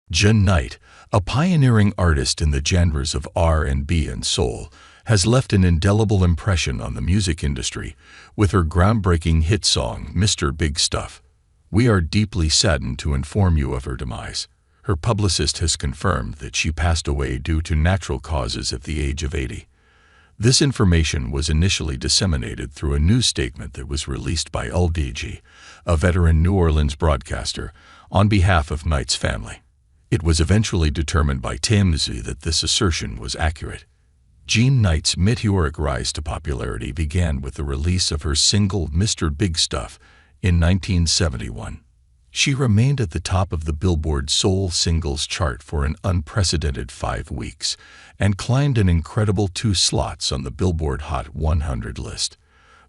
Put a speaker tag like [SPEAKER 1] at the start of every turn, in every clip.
[SPEAKER 1] Jen Knight, a pioneering artist in the genres of R&B and soul, has left an indelible impression on the music industry with her groundbreaking hit song, Mr. Big Stuff. We are deeply saddened to inform you of her demise. Her publicist has confirmed that she passed away due to natural causes at the age of 80. This information was initially disseminated through a news statement that was released by LDG, a veteran New Orleans broadcaster, on behalf of Knight's family. It was eventually determined by TMZ that this assertion was accurate. Jean Knight's meteoric rise to popularity began with the release of her single Mr. Big Stuff in 1971. She remained at the top of the Billboard Soul Singles chart for an unprecedented 5 weeks and climbed an incredible 2 slots on the Billboard Hot 100 list.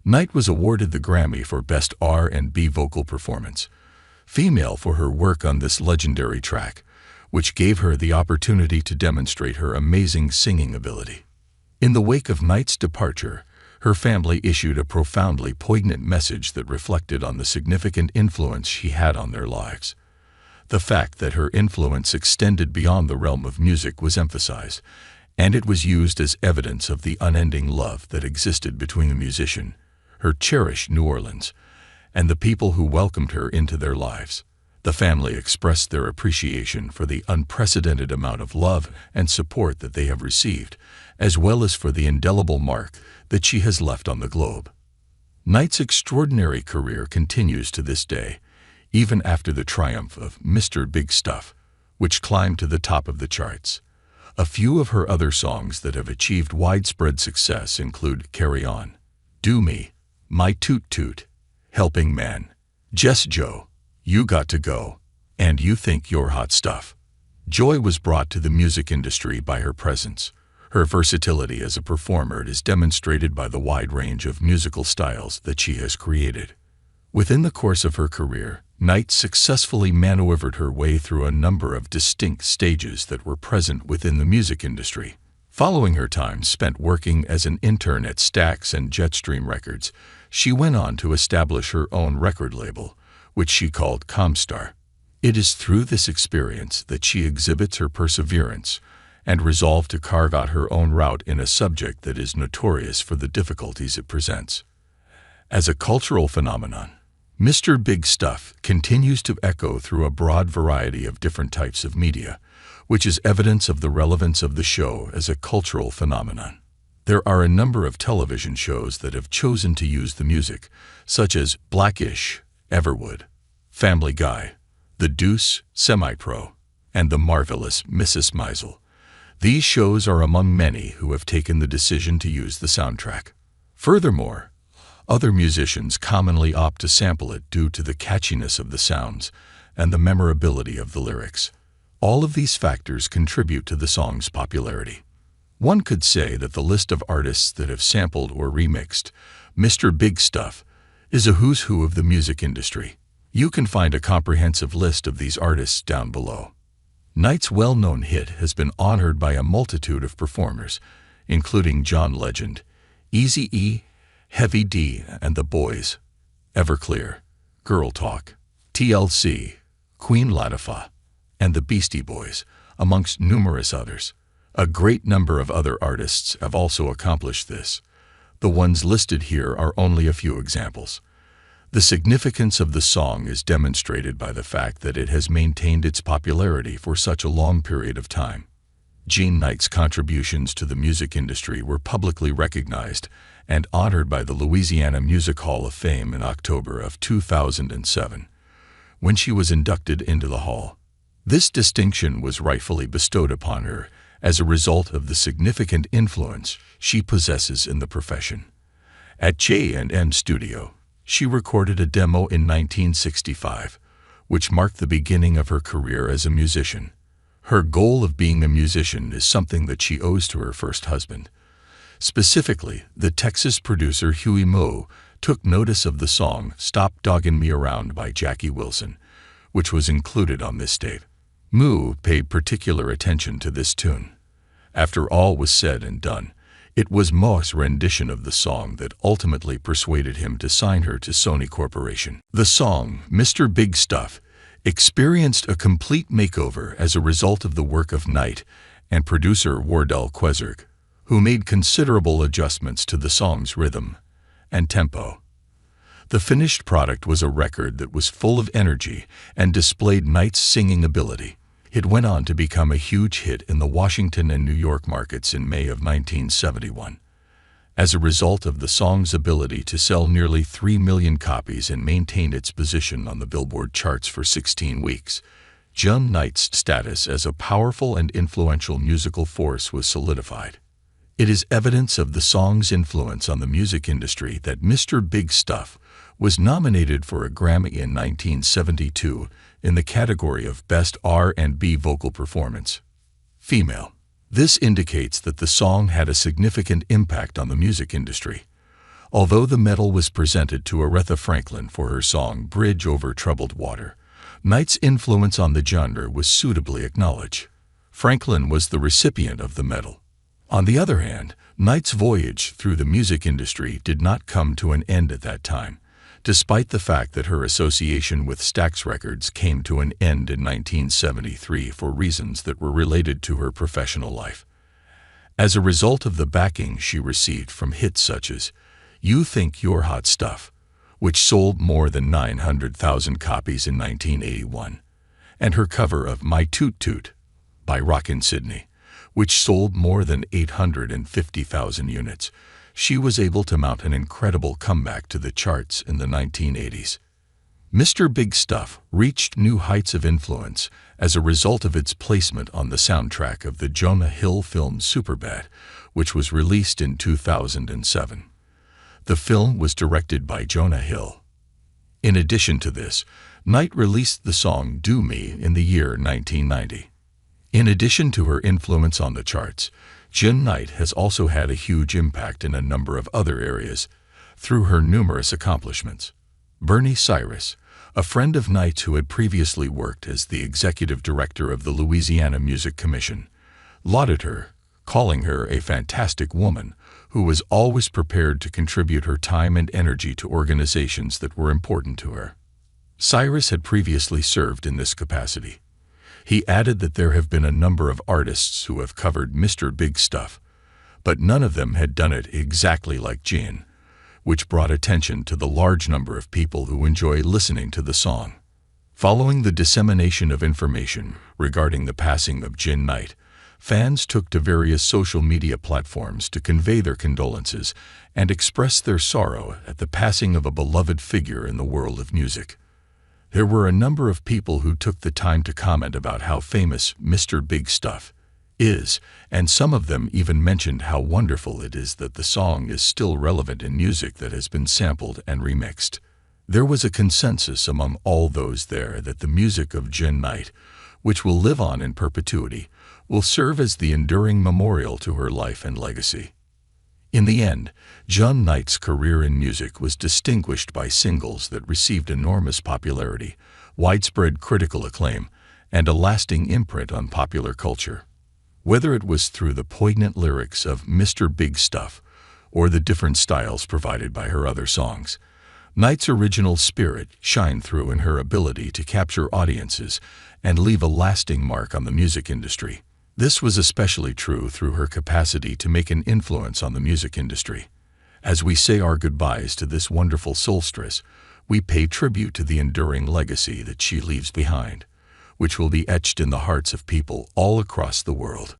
[SPEAKER 1] Knight was awarded the Grammy for Best R&B Vocal Performance Female for her work on this legendary track, which gave her the opportunity to demonstrate her amazing singing ability. In the wake of Knight's departure, her family issued a profoundly poignant message that reflected on the significant influence she had on their lives. The fact that her influence extended beyond the realm of music was emphasized, and it was used as evidence of the unending love that existed between the musician, her cherished New Orleans, and the people who welcomed her into their lives. The family expressed their appreciation for the unprecedented amount of love and support that they have received, as well as for the indelible mark that she has left on the globe. Knight's extraordinary career continues to this day, even after the triumph of Mr. Big Stuff, which climbed to the top of the charts. A few of her other songs that have achieved widespread success include Carry On, Do Me, My Toot Toot, Helping Man, Jess Joe, You Got to Go, and You Think You're Hot Stuff. Joy was brought to the music industry by her presence. Her versatility as a performer is demonstrated by the wide range of musical styles that she has created. Within the course of her career, Knight successfully maneuvered her way through a number of distinct stages that were present within the music industry. Following her time spent working as an intern at Stax and Jetstream Records, she went on to establish her own record label, which she called Comstar. It is through this experience that she exhibits her perseverance and resolve to carve out her own route in a subject that is notorious for the difficulties it presents. As a cultural phenomenon, Mr. Big Stuff continues to echo through a broad variety of different types of media, which is evidence of the relevance of the show as a cultural phenomenon. There are a number of television shows that have chosen to use the music, such as Blackish, Everwood, Family Guy, The Deuce, Semi-Pro, and The Marvelous Mrs. Maisel. These shows are among many who have taken the decision to use the soundtrack. Furthermore, other musicians commonly opt to sample it due to the catchiness of the sounds and the memorability of the lyrics. All of these factors contribute to the song's popularity. One could say that the list of artists that have sampled or remixed Mr. Big Stuff is a who's who of the music industry. You can find a comprehensive list of these artists down below. Knight's well-known hit has been honored by a multitude of performers, including John Legend, Eazy-E, Heavy D and the Boys, Everclear, Girl Talk, TLC, Queen Latifah, and the Beastie Boys, amongst numerous others. A great number of other artists have also accomplished this. The ones listed here are only a few examples. The significance of the song is demonstrated by the fact that it has maintained its popularity for such a long period of time. Jean Knight's contributions to the music industry were publicly recognized and honored by the Louisiana Music Hall of Fame in October of 2007, when she was inducted into the hall. This distinction was rightfully bestowed upon her as a result of the significant influence she possesses in the profession. At J&M Studio, she recorded a demo in 1965, which marked the beginning of her career as a musician. Her goal of being a musician is something that she owes to her first husband. Specifically, the Texas producer Huey Moe took notice of the song Stop Doggin' Me Around by Jackie Wilson, which was included on this tape. Moe paid particular attention to this tune. After all was said and done, it was Moe's rendition of the song that ultimately persuaded him to sign her to Sony Corporation. The song, Mr. Big Stuff, experienced a complete makeover as a result of the work of Knight and producer Wardell Quezerg, who made considerable adjustments to the song's rhythm and tempo. The finished product was a record that was full of energy and displayed Knight's singing ability. It went on to become a huge hit in the Washington and New York markets in May of 1971. As a result of the song's ability to sell nearly 3 million copies and maintain its position on the Billboard charts for 16 weeks, Jun Knight's status as a powerful and influential musical force was solidified. It is evidence of the song's influence on the music industry that Mr. Big Stuff was nominated for a Grammy in 1972 in the category of Best R&B Vocal Performance, Female. This indicates that the song had a significant impact on the music industry. Although the medal was presented to Aretha Franklin for her song Bridge Over Troubled Water, Knight's influence on the genre was suitably acknowledged. Franklin was the recipient of the medal. On the other hand, Knight's voyage through the music industry did not come to an end at that time, despite the fact that her association with Stax Records came to an end in 1973 for reasons that were related to her professional life. As a result of the backing she received from hits such as You Think You're Hot Stuff, which sold more than 900,000 copies in 1981, and her cover of My Toot Toot by Rockin' Sidney, which sold more than 850,000 units, she was able to mount an incredible comeback to the charts in the 1980s. Mr. Big Stuff reached new heights of influence as a result of its placement on the soundtrack of the Jonah Hill film Superbad, which was released in 2007. The film was directed by Jonah Hill. In addition to this, Knight released the song Do Me in the year 1990. In addition to her influence on the charts, Jun Knight has also had a huge impact in a number of other areas through her numerous accomplishments. Bernie Cyrus, a friend of Knight's who had previously worked as the executive director of the Louisiana Music Commission, lauded her, calling her a fantastic woman who was always prepared to contribute her time and energy to organizations that were important to her. Cyrus had previously served in this capacity. He added that there have been a number of artists who have covered Mr. Big Stuff, but none of them had done it exactly like Jin, which brought attention to the large number of people who enjoy listening to the song. Following the dissemination of information regarding the passing of Jin Knight, fans took to various social media platforms to convey their condolences and express their sorrow at the passing of a beloved figure in the world of music. There were a number of people who took the time to comment about how famous Mr. Big Stuff is, and some of them even mentioned how wonderful it is that the song is still relevant in music that has been sampled and remixed. There was a consensus among all those there that the music of Jun Knight, which will live on in perpetuity, will serve as the enduring memorial to her life and legacy. In the end, Jun Knight's career in music was distinguished by singles that received enormous popularity, widespread critical acclaim, and a lasting imprint on popular culture. Whether it was through the poignant lyrics of Mr. Big Stuff or the different styles provided by her other songs, Knight's original spirit shined through in her ability to capture audiences and leave a lasting mark on the music industry. This was especially true through her capacity to make an influence on the music industry. As we say our goodbyes to this wonderful soulstress, we pay tribute to the enduring legacy that she leaves behind, which will be etched in the hearts of people all across the world.